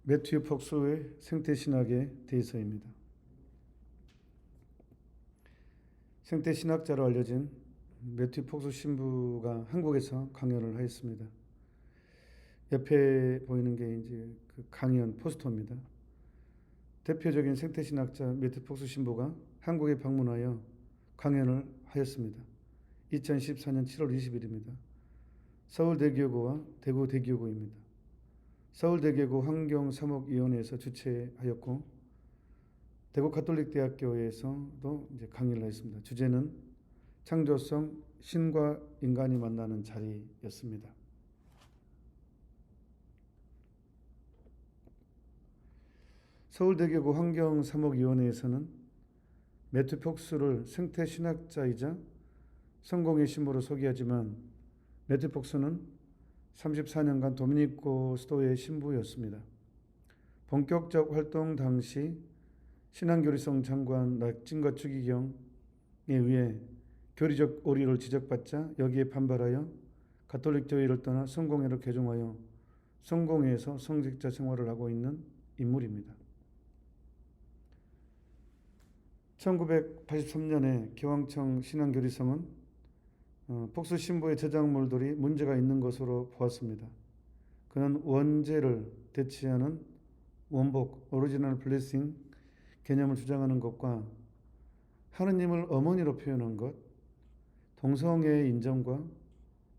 매튜 폭스의 생태신학에 대해서입니다. 생태신학자로 알려진 매튜 폭스 신부가 한국에서 강연을 하였습니다. 옆에 보이는 게 이제 그 강연 포스터입니다. 대표적인 생태신학자 매튜 폭스 신부가 한국에 방문하여 강연을 하였습니다. 2014년 7월 20일입니다. 서울대교구와 대구대교구입니다. 서울대교구 환경사목위원회에서 주최하였고 대구가톨릭대학교에서도 이제 강의를 했습니다. 주제는 창조성, 신과 인간이 만나는 자리였습니다. 서울대교구 환경사목위원회에서는 매튜 폭스를 생태신학자이자 성공의 신부로 소개하지만 매튜 폭스는 34년간 도미니코 수도의 신부였습니다. 본격적 활동 당시 신앙교리성 장관 라틴과 추기경에 의해 교리적 오류를 지적받자 여기에 반발하여 가톨릭 교회를 떠나 성공회로 개종하여 성공회에서 성직자 생활을 하고 있는 인물입니다. 1983년에 교황청 신앙교리성은 폭스 신부의 저작물들이 문제가 있는 것으로 보았습니다. 그는 원죄를 대체하는 원복, 오리지널 블레싱 개념을 주장하는 것과 하느님을 어머니로 표현한 것, 동성애의 인정과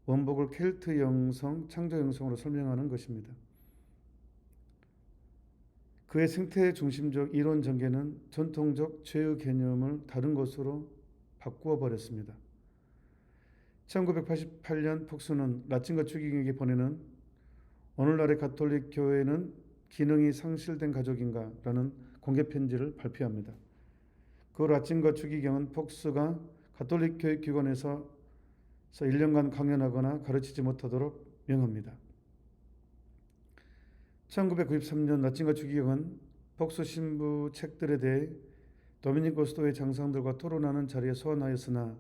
원복을 켈트 영성, 창조 영성으로 설명하는 것입니다. 그의 생태 중심적 이론 전개는 전통적 죄의 개념을 다른 것으로 바꾸어 버렸습니다. 1988년 폭스는 라틴과 추기경에게 보내는 오늘날의 가톨릭 교회는 기능이 상실된 가족인가? 라는 공개 편지를 발표합니다. 그 라틴과 추기경은 폭스가 가톨릭 교육기관에서 1년간 강연하거나 가르치지 못하도록 명합니다. 1993년 라틴과 추기경은 폭스 신부 책들에 대해 도미니코 수도의 장상들과 토론하는 자리에 소환하였으나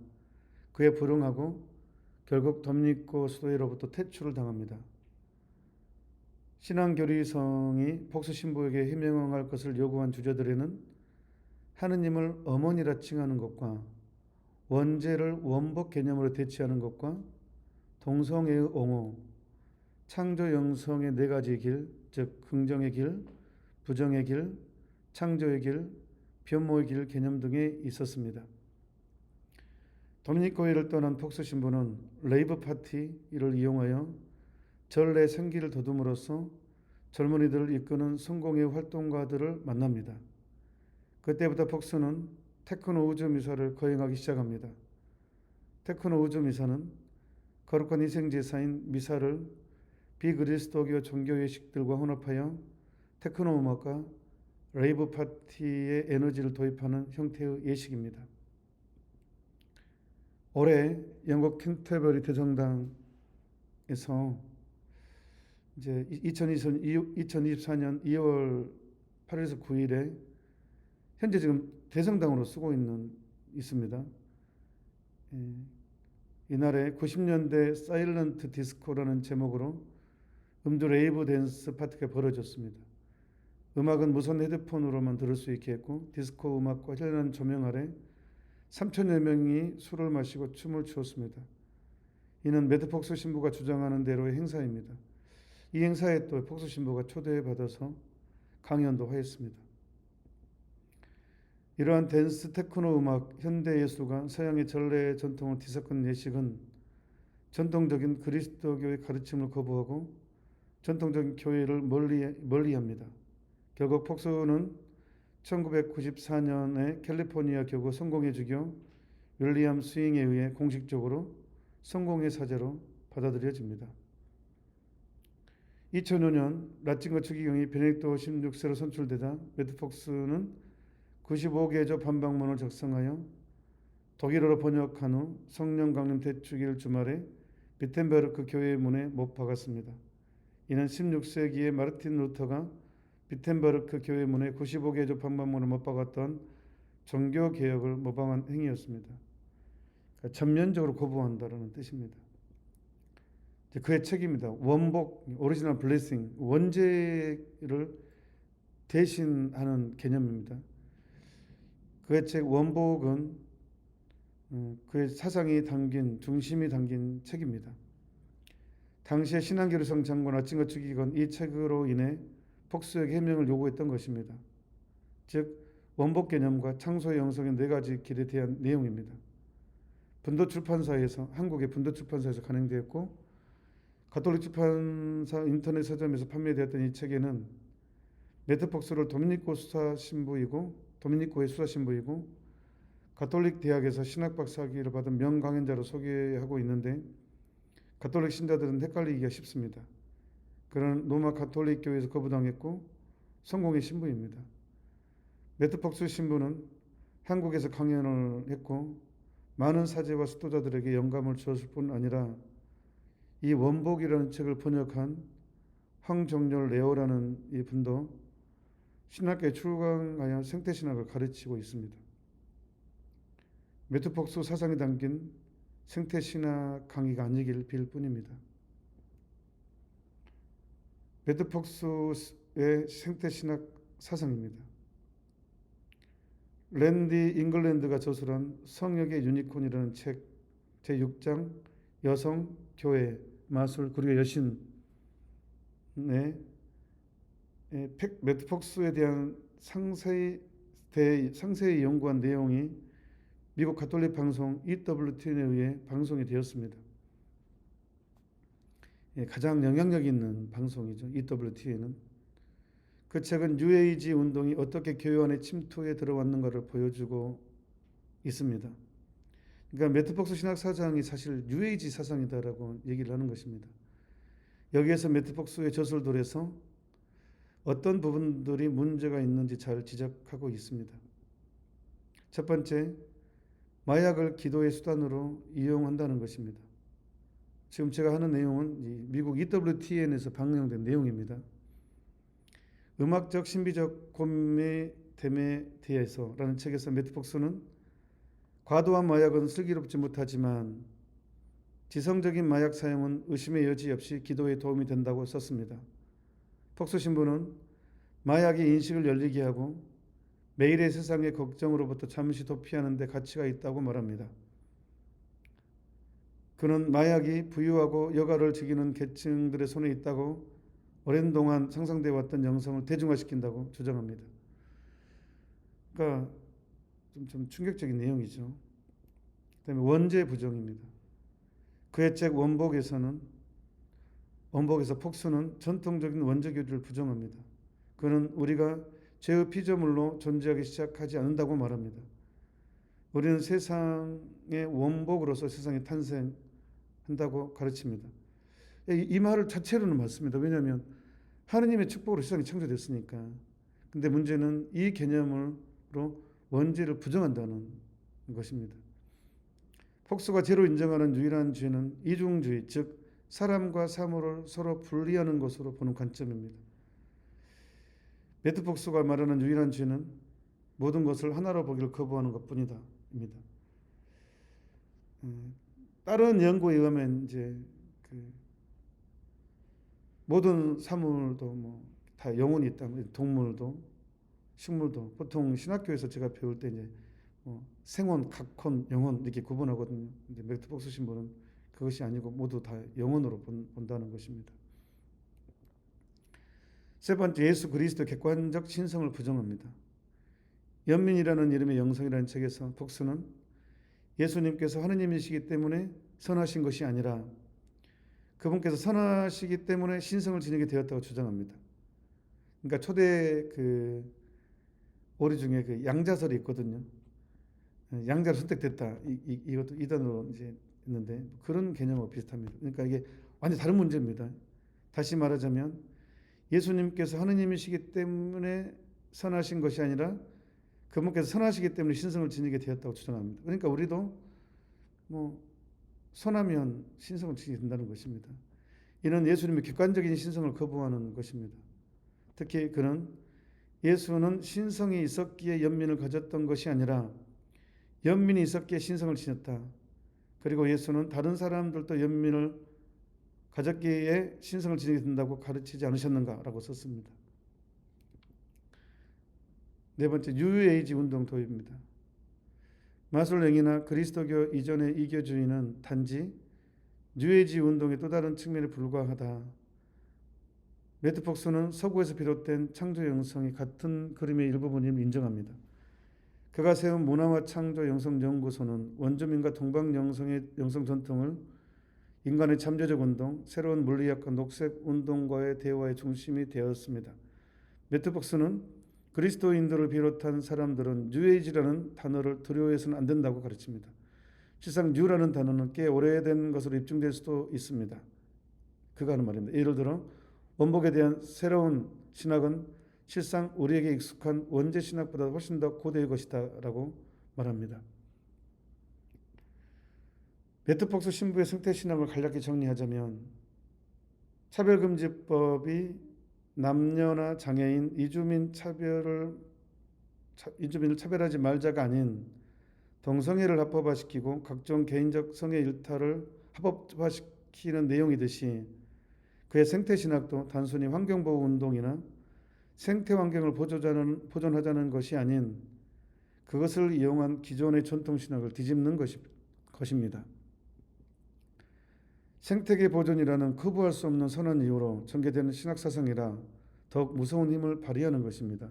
그에 불응하고 결국 도미니코 수도회로부터 퇴출을 당합니다. 신앙교리성이 폭스 신부에게 해명할 것을 요구한 주제들에는 하느님을 어머니라 칭하는 것과 원죄를 원복 개념으로 대체하는 것과 동성애의 옹호, 창조 영성의 네 가지 길, 즉 긍정의 길, 부정의 길, 창조의 길, 변모의 길 개념 등에 있었습니다. 도미니코회를 떠난 폭스 신부는 레이브 파티를 이용하여 전례 생기를 더듬으로써 젊은이들을 이끄는 성공의 활동가들을 만납니다. 그때부터 폭스는 테크노 우주 미사를 거행하기 시작합니다. 테크노 우주 미사는 거룩한 희생제사인 미사를 비그리스도교 종교 예식들과 혼합하여 테크노 음악과 레이브 파티의 에너지를 도입하는 형태의 예식입니다. 올해 영국 캔터버리 대성당에서 이제 2024년 2월 8일에서 9일에 현재 지금 대성당으로 쓰고 있습니다. 이날에 90년대 사일런트 디스코라는 제목으로 음주 레이브 댄스 파티가 벌어졌습니다. 음악은 무선 헤드폰으로만 들을 수 있게 했고 디스코 음악과 현란한 조명 아래 3천여 명이 술을 마시고 춤을 추었습니다. 이는 매튜 폭스 신부가 주장하는 대로의 행사입니다. 이 행사에 또 폭스 신부가 초대받아서 강연도 하였습니다. 이러한 댄스, 테크노 음악, 현대 예술과 서양의 전례 전통을 뒤섞은 예식은 전통적인 그리스도교의 가르침을 거부하고 전통적인 교회를 멀리합니다. 결국 폭스는 1994년에 캘리포니아 교구 성공회 주교 윌리엄 스윙에 의해 공식적으로 성공회 사제로 받아들여집니다. 2005년 라틴과 추기경이 베네딕토 16세로 선출되자 매튜 폭스는 95개조 반박문을 작성하여 독일어로 번역한 후 성령 강림 대축일 주말에 비텐베르크 교회의 문에 못 박았습니다. 이는 16세기에 마르틴 루터가 비텐베르크 교회 문에 95개조 반박문을 못 박았던 종교개혁을 모방한 행위였습니다. 그러니까 전면적으로 거부한다는 뜻입니다. 그의 책입니다. 원복, 오리지널 블레싱, 원죄를 대신하는 개념입니다. 그의 책 원복은 그의 사상이 담긴 중심이 담긴 책입니다. 당시의 신한교류성 장군 아칭거 측이건 이 책으로 인해 폭수에게 해명을 요구했던 것입니다. 즉 원복 개념과 창조의 영성의 네 가지 길에 대한 내용입니다. 분도출판사에서 한국의 분도출판사에서 간행되었고 가톨릭 출판사 인터넷 서점에서 판매되었던 이 책에는 매트 폭스를 도미니코의 수사 신부이고 가톨릭 대학에서 신학 박사 학위를 받은 명강연자로 소개하고 있는데 가톨릭 신자들은 헷갈리기가 쉽습니다. 그는 로마 가톨릭 교회에서 거부당했고 성공의 신부입니다. 매트 폭스 신부는 한국에서 강연을 했고 많은 사제와 수도자들에게 영감을 주었을 뿐 아니라 이 원복이라는 책을 번역한 황정렬 레오라는 이 분도 신학계에 출강하여 생태신학을 가르치고 있습니다. 매트 폭스 사상이 담긴 생태신학 강의가 아니길 빌 뿐입니다. 매트 폭스의 생태신학 사상입니다. 랜디 잉글랜드가 저술한 성역의 유니콘이라는 책 제6장 여성, 교회, 마술 그리고 여신의 매트 폭스에 대한 상세히 연구한 내용이 미국 가톨릭 방송 EWTN에 의해 방송이 되었습니다. 가장 영향력 있는 방송이죠. EWTN은. 그 책은 뉴에이지 운동이 어떻게 교회 안에 침투해 들어왔는가를 보여주고 있습니다. 그러니까 매트 폭스 신학 사상이 사실 뉴에이지 사상이다라고 얘기를 하는 것입니다. 여기에서 매트 폭스의 저술들에서 어떤 부분들이 문제가 있는지 잘 지적하고 있습니다. 첫 번째, 마약을 기도의 수단으로 이용한다는 것입니다. 지금 제가 하는 내용은 미국 EWTN에서 방영된 내용입니다. 음악적 신비적 고뇌됨에 대해서라는 책에서 매트 폭스는 과도한 마약은 슬기롭지 못하지만 지성적인 마약 사용은 의심의 여지 없이 기도에 도움이 된다고 썼습니다. 폭스 신부는 마약이 인식을 열리게 하고 매일의 세상의 걱정으로부터 잠시 도피하는 데 가치가 있다고 말합니다. 그는 마약이 부유하고 여가를 즐기는 계층들의 손에 있다고 오랜 동안 상상되어 왔던 영성을 대중화시킨다고 주장합니다. 그러니까 좀 충격적인 내용이죠. 그다음에 원죄 부정입니다. 그의 책 원복에서 폭스는 전통적인 원죄교주를 부정합니다. 그는 우리가 죄의 피조물로 존재하기 시작하지 않는다고 말합니다. 우리는 세상의 원복으로서 세상에 탄생한다고 가르칩니다. 이 말을 자체로는 맞습니다. 왜냐하면 하느님의 축복으로 세상이 창조됐으니까. 근데 문제는 이 개념으로 원죄를 부정한다는 것입니다. 폭스가 죄로 인정하는 유일한 죄는 이중주의, 즉 사람과 사물을 서로 분리하는 것으로 보는 관점입니다. 매트 폭스가 말하는 유일한 죄는 모든 것을 하나로 보기를 거부하는 것뿐이다. 입니다. 다른 연구에 의하면 이제 모든 사물도 다 영혼이 있다. 동물도 식물도 보통 신학교에서 제가 배울 때 이제 생혼, 각혼, 영혼 이렇게 구분하거든요. 근데 매트 폭스 신부는 그것이 아니고 모두 다 영혼으로 본다는 것입니다. 세 번째, 예수 그리스도 객관적 신성을 부정합니다. 연민이라는 이름의 영성이라는 책에서 폭스는 예수님께서 하느님이시기 때문에 선하신 것이 아니라 그분께서 선하시기 때문에 신성을 지니게 되었다고 주장합니다. 그러니까 초대 오리 중에 양자설이 있거든요. 양자로 선택됐다. 이것도 이단으로 이제 있는데 그런 개념하고 비슷합니다. 그러니까 이게 완전 다른 문제입니다. 다시 말하자면 예수님께서 하느님이시기 때문에 선하신 것이 아니라 그분께서 선하시기 때문에 신성을 지니게 되었다고 주장합니다. 그러니까 우리도 선하면 신성을 지니게 된다는 것입니다. 이는 예수님의 객관적인 신성을 거부하는 것입니다. 특히 그는 예수는 신성이 있었기에 연민을 가졌던 것이 아니라 연민이 있었기에 신성을 지녔다. 그리고 예수는 다른 사람들도 연민을 가졌기에 신성을 지니게 된다고 가르치지 않으셨는가라고 썼습니다. 네 번째, 뉴에이지 운동 도입니다. 마술랭이나 그리스도교 이전의 이교주의는 단지 뉴에이지 운동의 또 다른 측면에 불과하다. 매트 폭스는 서구에서 비롯된 창조 영성이 같은 그림의 일부분임을 인정합니다. 그가 세운 문화와 창조 영성 연구소는 원주민과 동방 영성의 영성 전통을 인간의 잠재적 운동, 새로운 물리학과 녹색 운동과의 대화의 중심이 되었습니다. 매트 폭스는 그리스도인들을 비롯한 사람들은 뉴에이지라는 단어를 두려워해서는 안 된다고 가르칩니다. 실상 뉴라는 단어는 꽤 오래된 것으로 입증될 수도 있습니다. 그가 하는 말입니다. 예를 들어 원복에 대한 새로운 신학은 실상 우리에게 익숙한 원죄 신학보다 훨씬 더 고대의 것이다 라고 말합니다. 매트 폭스 신부의 승태 신학을 간략히 정리하자면 차별금지법이 남녀나 장애인, 이주민을 차별하지 말자가 아닌 동성애를 합법화시키고 각종 개인적 성애 일탈을 합법화시키는 내용이듯이 그의 생태신학도 단순히 환경보호운동이나 생태환경을 보존하자는 것이 아닌 그것을 이용한 기존의 전통신학을 뒤집는 것입니다. 생태계 보존이라는 거부할 수 없는 선한 이유로 전개되는 신학사상이라 더욱 무서운 힘을 발휘하는 것입니다.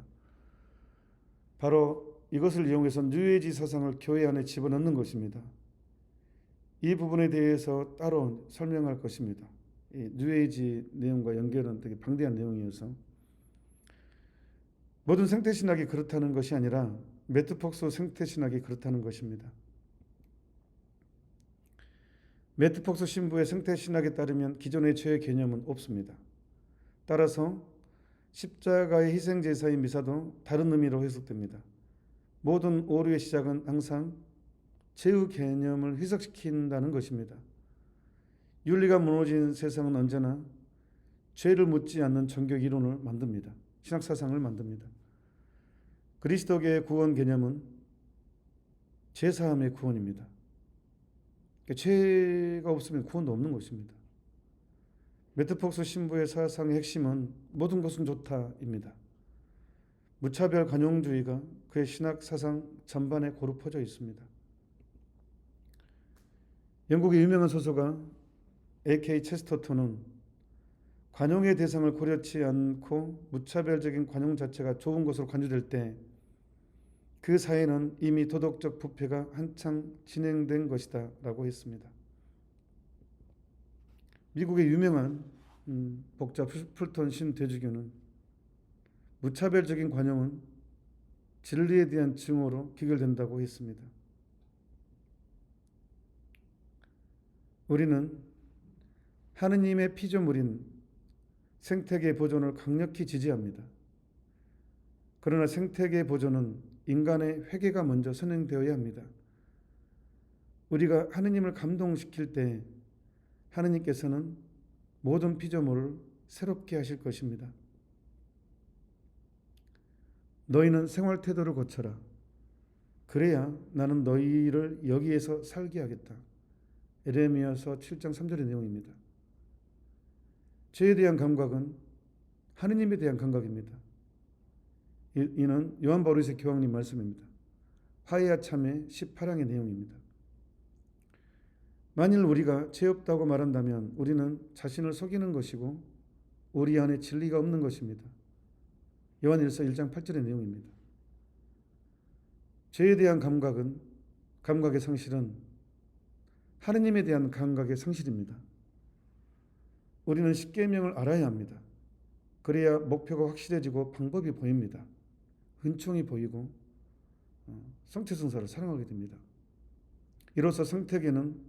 바로 이것을 이용해서 뉴에이지 사상을 교회 안에 집어넣는 것입니다. 이 부분에 대해서 따로 설명할 것입니다. 이 뉴에이지 내용과 연결은 되게 방대한 내용이어서 모든 생태신학이 그렇다는 것이 아니라 매트 폭스 생태신학이 그렇다는 것입니다. 매트 폭스 신부의 생태신학에 따르면 기존의 죄의 개념은 없습니다. 따라서 십자가의 희생제사의 미사도 다른 의미로 해석됩니다. 모든 오류의 시작은 항상 죄의 개념을 희석시킨다는 것입니다. 윤리가 무너진 세상은 언제나 죄를 묻지 않는 종교 이론을 만듭니다. 신학사상을 만듭니다. 그리스도교의 구원 개념은 죄사함의 구원입니다. 죄가 없으면 구원도 없는 것입니다. 매트 폭스 신부의 사상의 핵심은 모든 것은 좋다입니다. 무차별 관용주의가 그의 신학 사상 전반에 고루 퍼져 있습니다. 영국의 유명한 소설가 A.K. 체스터턴은 관용의 대상을 고려치 않고 무차별적인 관용 자체가 좋은 것으로 간주될 때 그 사회는 이미 도덕적 부패가 한창 진행된 것이다 라고 했습니다. 미국의 유명한 복자 풀턴 신대주교는 무차별적인 관용은 진리에 대한 증오로 귀결된다고 했습니다. 우리는 하느님의 피조물인 생태계 보존을 강력히 지지합니다. 그러나 생태계 보존은 인간의 회개가 먼저 선행되어야 합니다. 우리가 하느님을 감동시킬 때 하느님께서는 모든 피조물을 새롭게 하실 것입니다. 너희는 생활 태도를 고쳐라. 그래야 나는 너희를 여기에서 살게 하겠다. 에레미야서 7장 3절의 내용입니다. 죄에 대한 감각은 하느님에 대한 감각입니다. 이는 요한 바오로스 교황님 말씀입니다. 화해와 참회 18항의 내용입니다. 만일 우리가 죄 없다고 말한다면 우리는 자신을 속이는 것이고 우리 안에 진리가 없는 것입니다. 요한일서 1장 8절의 내용입니다. 죄에 대한 감각의 상실은 하느님에 대한 감각의 상실입니다. 우리는 십계명을 알아야 합니다. 그래야 목표가 확실해지고 방법이 보입니다. 은총이 보이고 성체성사를 사랑하게 됩니다. 이로써 생태계는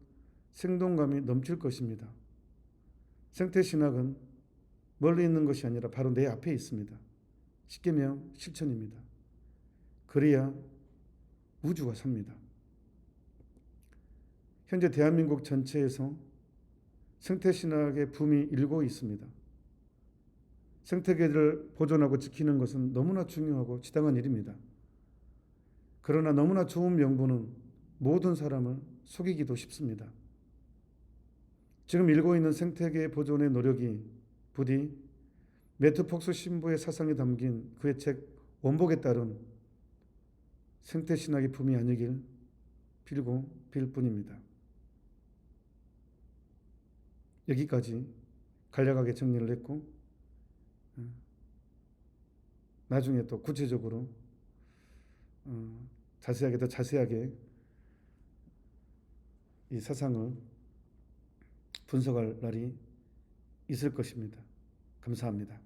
생동감이 넘칠 것입니다. 생태신학은 멀리 있는 것이 아니라 바로 내 앞에 있습니다. 십계명 실천입니다. 그래야 우주가 삽니다. 현재 대한민국 전체에서 생태신학의 붐이 일고 있습니다. 생태계를 보존하고 지키는 것은 너무나 중요하고 지당한 일입니다. 그러나 너무나 좋은 명분은 모든 사람을 속이기도 쉽습니다. 지금 일고 있는 생태계 보존의 노력이 부디 매트 폭스 신부의 사상이 담긴 그의 책 원복에 따른 생태신학의 품이 아니길 빌고 빌 뿐입니다. 여기까지 간략하게 정리를 했고 나중에 또 구체적으로 자세하게 더 자세하게 이 사상을 분석할 날이 있을 것입니다. 감사합니다.